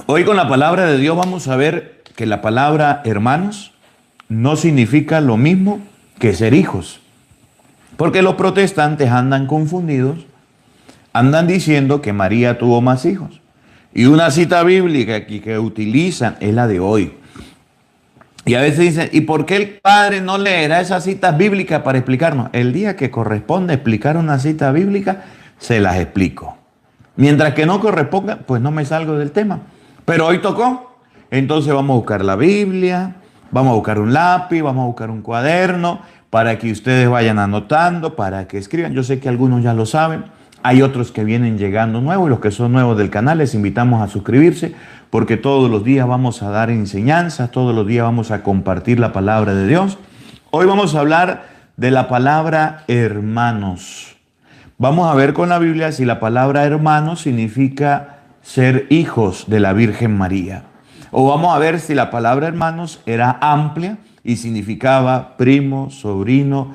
Hoy con la palabra de Dios vamos a ver que la palabra hermanos no significa lo mismo que ser hijos. Porque los protestantes andan confundidos, andan diciendo que María tuvo más hijos. Y una cita bíblica que utilizan es la de hoy. Y a veces dicen, ¿y por qué el Padre no leerá esas citas bíblicas para explicarnos? El día que corresponde explicar una cita bíblica, se las explico. Mientras que no corresponda, pues no me salgo del tema. Pero hoy tocó. Entonces vamos a buscar la Biblia, vamos a buscar un lápiz, vamos a buscar un cuaderno, para que ustedes vayan anotando, para que escriban. Yo sé que algunos ya lo saben. Hay otros que vienen llegando nuevos, y los que son nuevos del canal les invitamos a suscribirse, porque todos los días vamos a dar enseñanzas, todos los días vamos a compartir la palabra de Dios. Hoy vamos a hablar de la palabra hermanos. Vamos a ver con la Biblia si la palabra hermanos significa ser hijos de la Virgen María. O vamos a ver si la palabra hermanos era amplia y significaba primo, sobrino,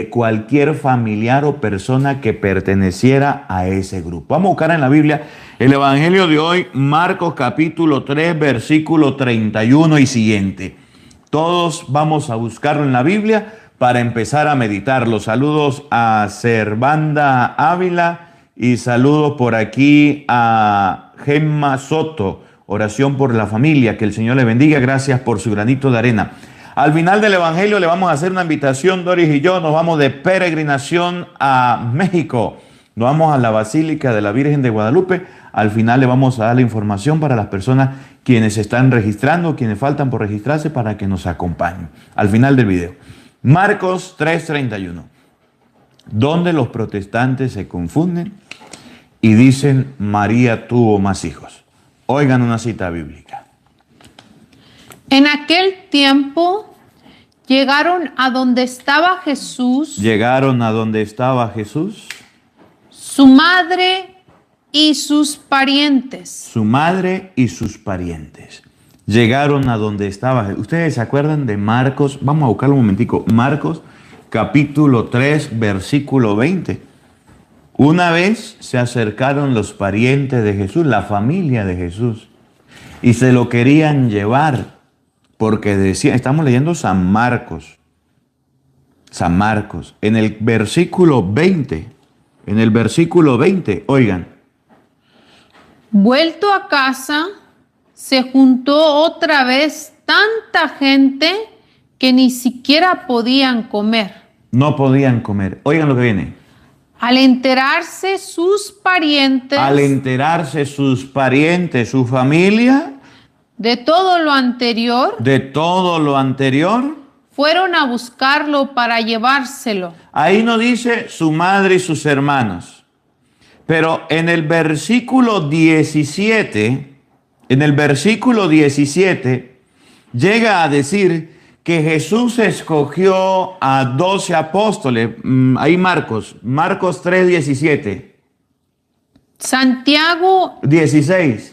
cualquier familiar o persona que perteneciera a ese grupo. Vamos a buscar en la Biblia el Evangelio de hoy, Marcos capítulo 3, versículo 31 y siguiente. Todos vamos a buscarlo en la Biblia para empezar a meditarlo. Saludos a Servanda Ávila y saludos por aquí a Gemma Soto. Oración por la familia, que el Señor le bendiga. Gracias por su granito de arena. Al final del Evangelio le vamos a hacer una invitación, Doris y yo, nos vamos de peregrinación a México. Nos vamos a la Basílica de la Virgen de Guadalupe. Al final le vamos a dar la información para las personas quienes se están registrando, quienes faltan por registrarse, para que nos acompañen. Al final del video. Marcos 3:31. Donde los protestantes se confunden y dicen María tuvo más hijos. Oigan una cita bíblica. En aquel tiempo llegaron a donde estaba Jesús. Llegaron a donde estaba Jesús. Su madre y sus parientes. Su madre y sus parientes. Llegaron a donde estaba Jesús. ¿Ustedes se acuerdan de Marcos? Vamos a buscarlo un momentico. Marcos capítulo 3, versículo 20. Una vez se acercaron los parientes de Jesús, la familia de Jesús, y se lo querían llevar. Porque decía, estamos leyendo San Marcos, en el versículo 20, oigan. Vuelto a casa, se juntó otra vez tanta gente que ni siquiera podían comer. No podían comer. Oigan lo que viene. Al enterarse sus parientes, su familia, de todo lo anterior, fueron a buscarlo para llevárselo. Ahí no dice su madre y sus hermanos, pero en el versículo 17, llega a decir que Jesús escogió a 12 apóstoles. Ahí Marcos 3:17. Santiago 16.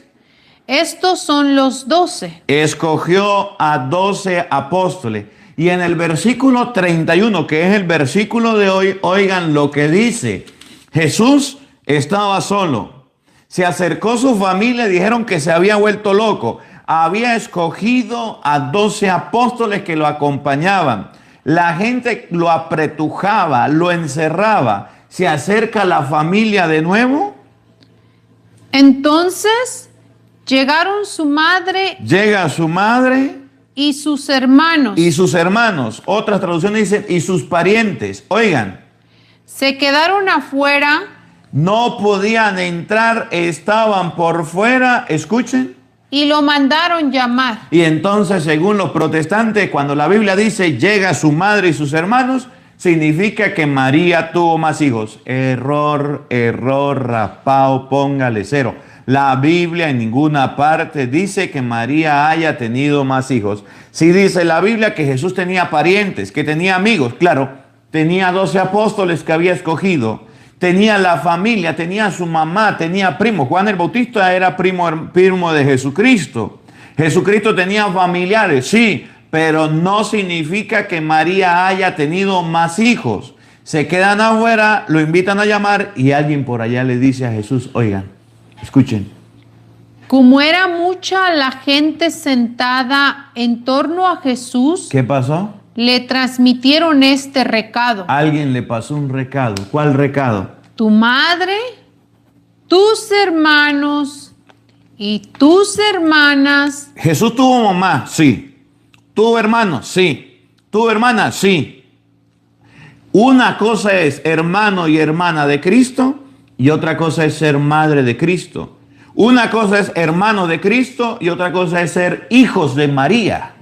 Estos son los 12. Escogió a 12 apóstoles. Y en el versículo 31, que es el versículo de hoy, oigan lo que dice. Jesús estaba solo. Se acercó su familia y dijeron que se había vuelto loco. Había escogido a 12 apóstoles que lo acompañaban. La gente lo apretujaba, lo encerraba. Se acerca la familia de nuevo. Entonces llegaron su madre. Llega su madre. Y sus hermanos. Otras traducciones dicen y sus parientes. Oigan. Se quedaron afuera. No podían entrar, estaban por fuera. Escuchen. Y lo mandaron llamar. Y entonces, según los protestantes, cuando la Biblia dice llega su madre y sus hermanos, significa que María tuvo más hijos. Error, raspao, póngale 0. La Biblia en ninguna parte dice que María haya tenido más hijos. Sí dice la Biblia que Jesús tenía parientes, que tenía amigos. Claro, tenía 12 apóstoles que había escogido. Tenía la familia, tenía su mamá, tenía primos. Juan el Bautista era primo de Jesucristo. Jesucristo tenía familiares, sí, pero no significa que María haya tenido más hijos. Se quedan afuera, lo invitan a llamar y alguien por allá le dice a Jesús, oigan, escuchen, Como era mucha la gente sentada en torno a Jesús, ¿Qué pasó? le transmitieron este recado. Alguien le pasó un recado. ¿Cuál recado? Tu madre, tus hermanos y tus hermanas Jesús tuvo mamá, sí. Tuvo hermanos, sí. Tuvo hermana, sí. Una cosa es hermano y hermana de Cristo y otra cosa es ser madre de Cristo. Una cosa es hermano de Cristo y otra cosa es ser hijos de María,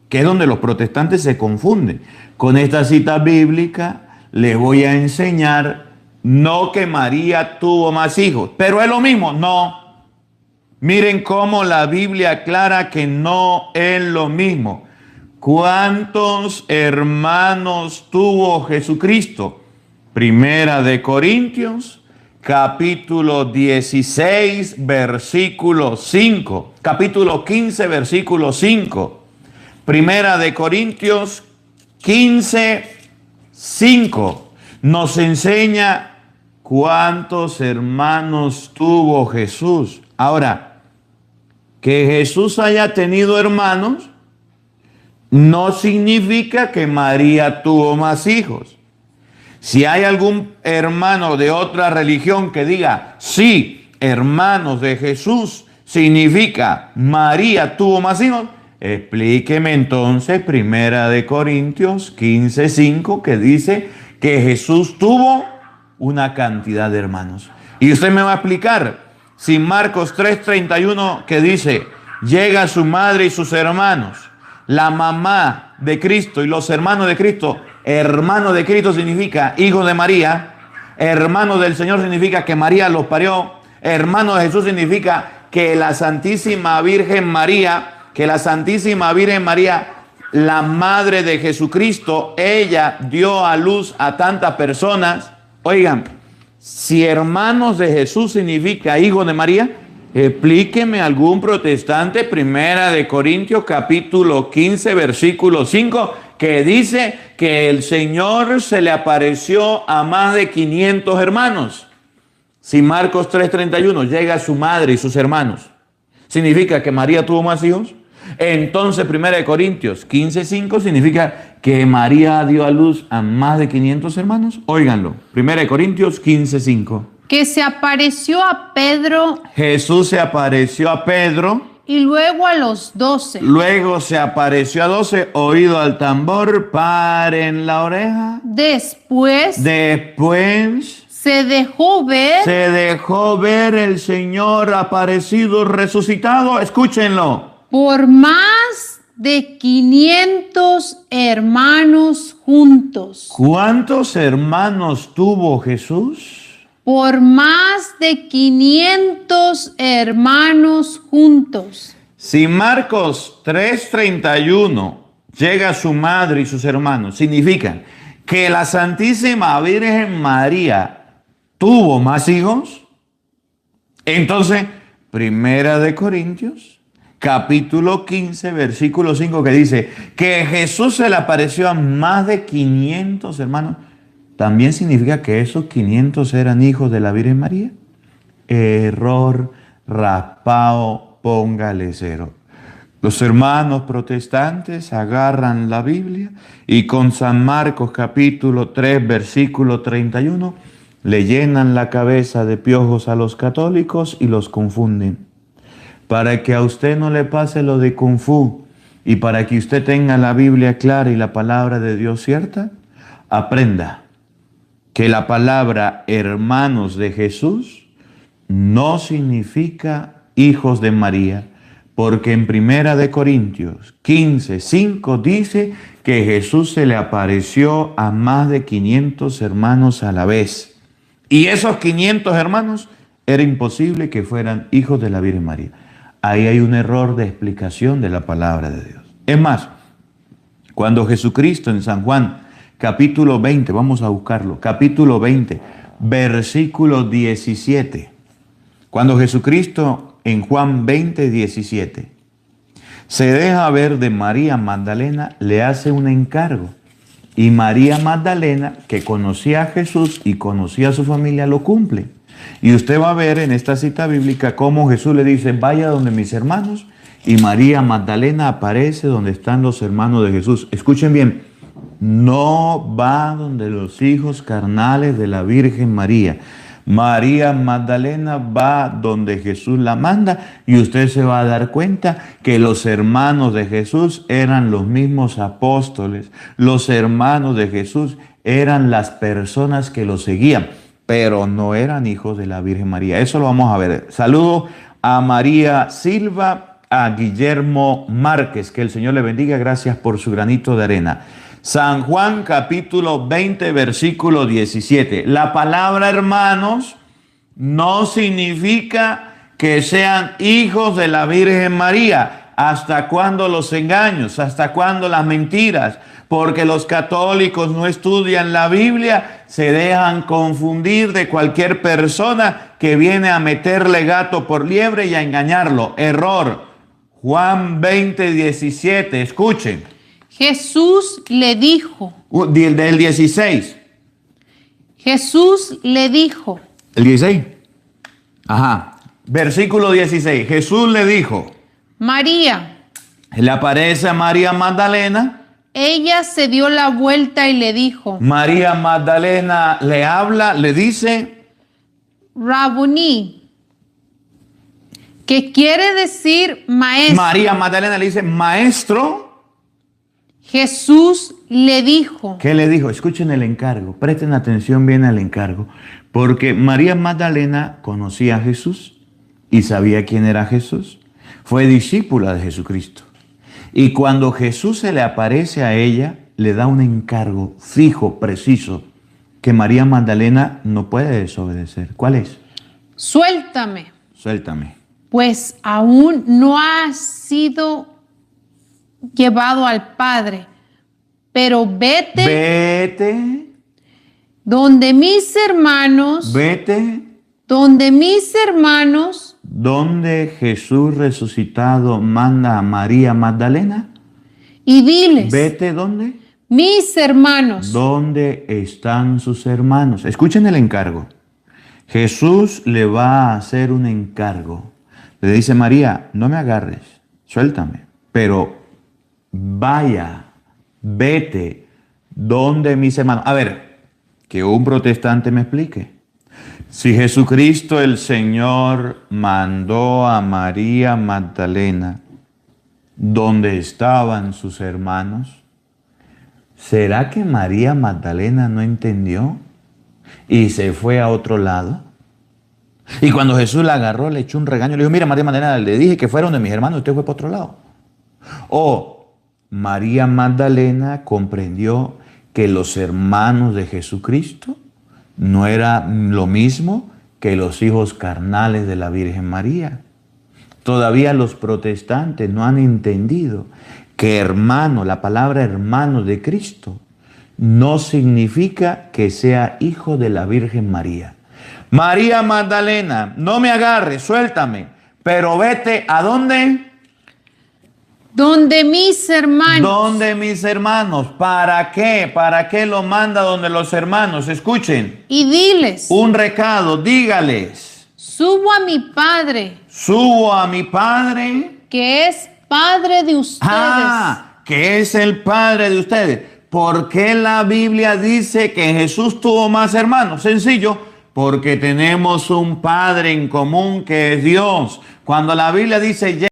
que es donde los protestantes se confunden. Con esta cita bíblica les voy a enseñar no que María tuvo más hijos, pero es lo mismo, no. Miren cómo la Biblia aclara que no es lo mismo. ¿Cuántos hermanos tuvo Jesucristo? Primera de Corintios, capítulo 16, versículo 5. Capítulo 15, versículo 5. Primera de Corintios 15, 5. Nos enseña cuántos hermanos tuvo Jesús. Ahora, que Jesús haya tenido hermanos no significa que María tuvo más hijos. Si hay algún hermano de otra religión que diga, sí, hermanos de Jesús significa María tuvo más hijos, explíqueme entonces Primera de Corintios 15:5 que dice que Jesús tuvo una cantidad de hermanos. Y usted me va a explicar si Marcos 3:31 que dice, llega su madre y sus hermanos, la mamá de Cristo y los hermanos de Cristo. Hermano de Cristo significa hijo de María. Hermano del Señor significa que María los parió. Hermano de Jesús significa que la Santísima Virgen María, la madre de Jesucristo, ella dio a luz a tantas personas. Oigan, si hermanos de Jesús significa hijo de María, explíqueme algún protestante, Primera de Corintios, capítulo 15, versículo 5, que dice que el Señor se le apareció a más de 500 hermanos. Si Marcos 3:31 llega su madre y sus hermanos, ¿significa que María tuvo más hijos? Entonces, Primera de Corintios 15:5 significa que María dio a luz a más de 500 hermanos. Óiganlo, Primera de Corintios 15:5. que se apareció a Pedro Jesús se apareció a Pedro. y luego a los 12. Luego se apareció a 12, oído al tambor, paren la oreja. Después Después se dejó ver el Señor aparecido, resucitado. Escúchenlo. por más de 500 hermanos juntos. ¿Cuántos hermanos tuvo Jesús? Por más de 500 hermanos juntos. Si Marcos 3:31 llega su madre y sus hermanos, significa que la Santísima Virgen María tuvo más hijos. Entonces, Primera de Corintios, capítulo 15, versículo 5, que dice que Jesús se le apareció a más de 500 hermanos. ¿También significa que esos 500 eran hijos de la Virgen María? Error, raspao, póngale 0. Los hermanos protestantes agarran la Biblia y con San Marcos capítulo 3, versículo 31, le llenan la cabeza de piojos a los católicos y los confunden. Para que a usted no le pase lo de Kung Fu y para que usted tenga la Biblia clara y la palabra de Dios cierta, aprenda que la palabra hermanos de Jesús no significa hijos de María, porque en Primera de Corintios 15:5 dice que Jesús se le apareció a más de 500 hermanos a la vez. Y esos 500 hermanos era imposible que fueran hijos de la Virgen María. Ahí hay un error de explicación de la palabra de Dios. Es más, cuando Jesucristo en San Juan capítulo 20, vamos a buscarlo, capítulo 20, versículo 17. Cuando Jesucristo en Juan 20, 17 se deja ver de María Magdalena, le hace un encargo. Y María Magdalena, que conocía a Jesús y conocía a su familia, lo cumple. Y usted va a ver en esta cita bíblica cómo Jesús le dice, vaya donde mis hermanos, y María Magdalena aparece donde están los hermanos de Jesús. Escuchen bien, no va donde los hijos carnales de la Virgen María. María Magdalena va donde Jesús la manda y usted se va a dar cuenta que los hermanos de Jesús eran los mismos apóstoles. Los hermanos de Jesús eran las personas que lo seguían, pero no eran hijos de la Virgen María. Eso lo vamos a ver. Saludo a María Silva, a Guillermo Márquez. Que el Señor le bendiga. Gracias por su granito de arena. San Juan capítulo 20 versículo 17. La palabra hermanos no significa que sean hijos de la Virgen María. ¿Hasta cuándo los engaños? ¿Hasta cuándo las mentiras? Porque los católicos no estudian la Biblia, se dejan confundir de cualquier persona que viene a meterle gato por liebre y a engañarlo. Error. Juan 20, 17. Escuchen. Jesús le dijo. Del 16. Jesús le dijo. ¿El 16? Ajá. Versículo 16. Jesús le dijo. María. Le aparece a María Magdalena. Ella se dio la vuelta y le dijo. María Magdalena le habla, le dice. Rabuní. Que quiere decir maestro. María Magdalena le dice, maestro. Jesús le dijo. ¿Qué le dijo? Escuchen el encargo, presten atención bien al encargo, porque María Magdalena conocía a Jesús y sabía quién era Jesús. Fue discípula de Jesucristo. Y cuando Jesús se le aparece a ella, le da un encargo fijo, preciso, que María Magdalena no puede desobedecer. ¿Cuál es? Suéltame. Suéltame. Pues aún no ha sido llevado al Padre, pero vete. Vete. Donde mis hermanos. Vete. Donde mis hermanos. Donde Jesús resucitado manda a María Magdalena. Y diles. Vete, ¿dónde? Mis hermanos. ¿Dónde están sus hermanos? Escuchen el encargo. Jesús le va a hacer un encargo. Le dice, María, no me agarres, suéltame, pero vaya, vete, donde mis hermanos. A ver, que un protestante me explique. Si Jesucristo el Señor mandó a María Magdalena donde estaban sus hermanos, ¿será que María Magdalena no entendió y se fue a otro lado? Y cuando Jesús la agarró, le echó un regaño, le dijo, mira María Magdalena, le dije que fueron de mis hermanos, usted fue para otro lado. O María Magdalena comprendió que los hermanos de Jesucristo no era lo mismo que los hijos carnales de la Virgen María. Todavía los protestantes no han entendido que hermano, la palabra hermano de Cristo, no significa que sea hijo de la Virgen María. María Magdalena, no me agarres, suéltame, pero vete, ¿a dónde? Donde mis hermanos. ¿Dónde mis hermanos? ¿Para qué? ¿Para qué lo manda donde los hermanos? Escuchen. Y diles. Un recado, dígales. Subo a mi Padre. Subo a mi Padre. Que es Padre de ustedes. Que es el Padre de ustedes. ¿Por qué la Biblia dice que Jesús tuvo más hermanos? Sencillo. Porque tenemos un Padre en común que es Dios. Cuando la Biblia dice